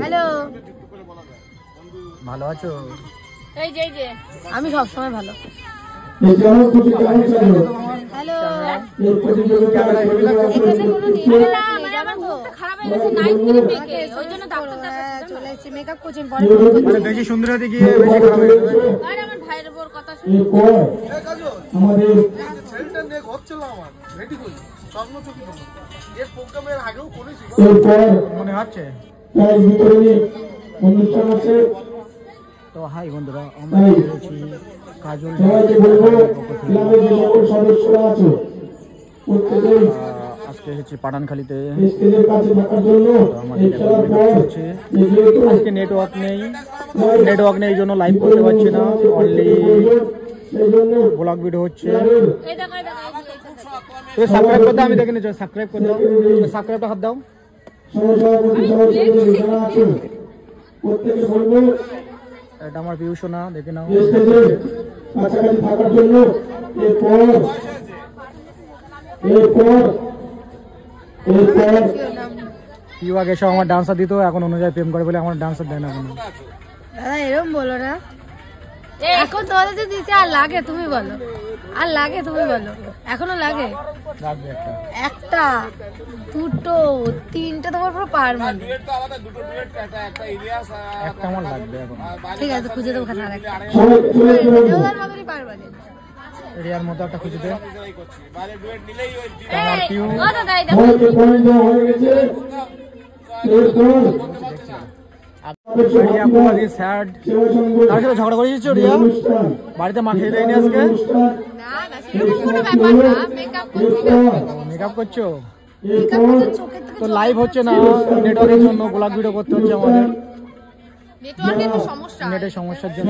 Hello, ভালো আছো? এই যে আমি সব সময় ভালো। হ্যালো, এখানে কোনো নিয়ম না, মানে আমার মুখটা খারাপ হয়ে গেছে, নাইট ক্রিম মেখে, ওই জন্য ডাক্তার দেখাচ্ছি। চলে এসেছি মেকআপ কোচিং, পরে মানে বেশি সুন্দর হতে গিয়ে বেশি খারাপ হয়ে গেছে। আর আমার ভাইয়ের বোর কথা শুনে আমাদের সেলটা নেক হচ্ছিল আমার রেডি করি স্বপ্ন চকি তো এর প্রোগ্রামের আগেও করেছি মনে হচ্ছে তাই ভিতরে অনুষ্ঠান আছে। তো হাই বন্ধুরা, আমরা এসেছি কাজল সবাইকে বলবো ক্লাবের যে সকল সদস্যরা আছে প্রত্যেকেই আজকে এসেছি পাঠানখালীতে। স্টেজের কাছে থাকার জন্য এই খেলার পর যেহেতু আজকে নেটওয়ার্ক নেই এই জন্য লাইভ করতে পারছি না, অনলি সেই জন্য ব্লগ ভিডিও হচ্ছে। এই দেখো তুমি সাবস্ক্রাইব করতে, আমি দেখে নিচ্ছি, সাবস্ক্রাইব করে দাও, সাবস্ক্রাইবটা হাত দাও। সহসভাপতি সভাপতি যারা আছে প্রত্যেকে বলবো এটা আমার ভিউ শোনা, দেখে নাও। স্টেজের কাছাকাছি থাকার জন্য এরপর কেউ আগে সব আমার ডান্সার দিত, এখন অনুযায়ী প্রেম করে বলে আমার ডান্সার দেয় না। দাদা এরকম বলো না, এখন তোমাদের যদি দিতে আর লাগে তুমি বলো, আর লাগে তুমি বলো, এখনো লাগে একটা দুটো তিনটা তোমার পুরো পার মানে একটা আমার লাগবে এখন। ঠিক আছে খুঁজে দেবো খানা একটা মতনই পার মানে এরিয়ার মতো একটা খুঁজে দে। আমার পিউ স্যাড, তার সাথে ঝগড়া করেছিস রিয়া? বাড়িতে মা খেয়ে দেয়নি আজকে? মেকআপ করছো তো লাইভ হচ্ছে না, নেটওয়ার্কের জন্য ব্লগ ভিডিও করতে হচ্ছে আমাদের, নেটের সমস্যার জন্য।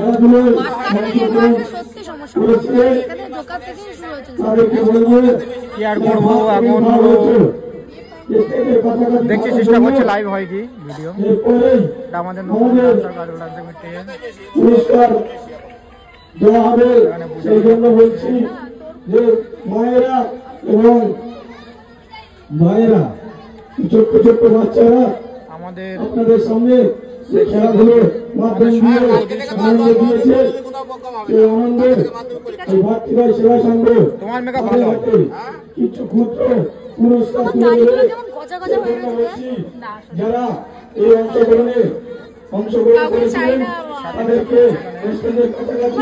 কি আর করবো, এখন দেখছি চেষ্টা করছে লাইভ হয় কি ভিডিও। আমাদের নতুন কাজল ডান্সিং টিম পুরস্কার দেওয়া হবে, সেই জন্য বলছি যে মায়েরা এবং ভাইয়েরা, ছোট্ট ছোট্ট বাচ্চারা আমাদের আপনাদের সামনে খেলাধুলোর মাধ্যম দিয়ে আনন্দ দিয়েছে। এই আনন্দের এই ভাতৃদ্বয় সেবা সংঘ তোমার মেকআপ ভালো হয়। কিছু ক্ষুদ্র পুরস্কার তুলে দেবে। যারা এই অংশগ্রহণ করেছিলেন তাদেরকে স্টেজের কাছাকাছি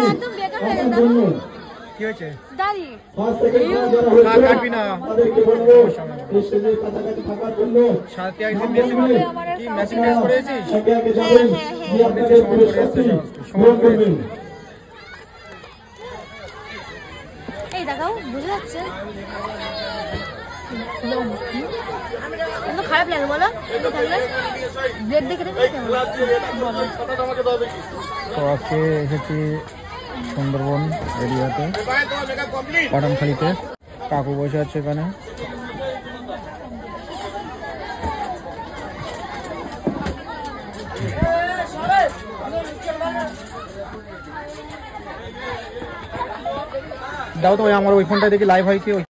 আসার জন্য কি হয়েছে? ফার্স্ট সেকেন্ড যারা হয়েছে তাদেরকে বলবো স্টেজের কাছাকাছি থাকার জন্য সাথে কি মেশিন টেস্ট করেছিস? একে একে যাবেন, দিয়ে আপনাদের পুরস্কারটি গ্রহণ করবেন। এই দেখাও বুঝে যাচ্ছে খারাপ লাগে বলো, ব্রেক দেখে তো আজকে এসেছি সুন্দরবন এরিয়াতে, পাঠানখালীতে। কাকু বসে আছে এখানে। দাও তো আমার ওই ফোনটা দেখি লাইভ হয় কি।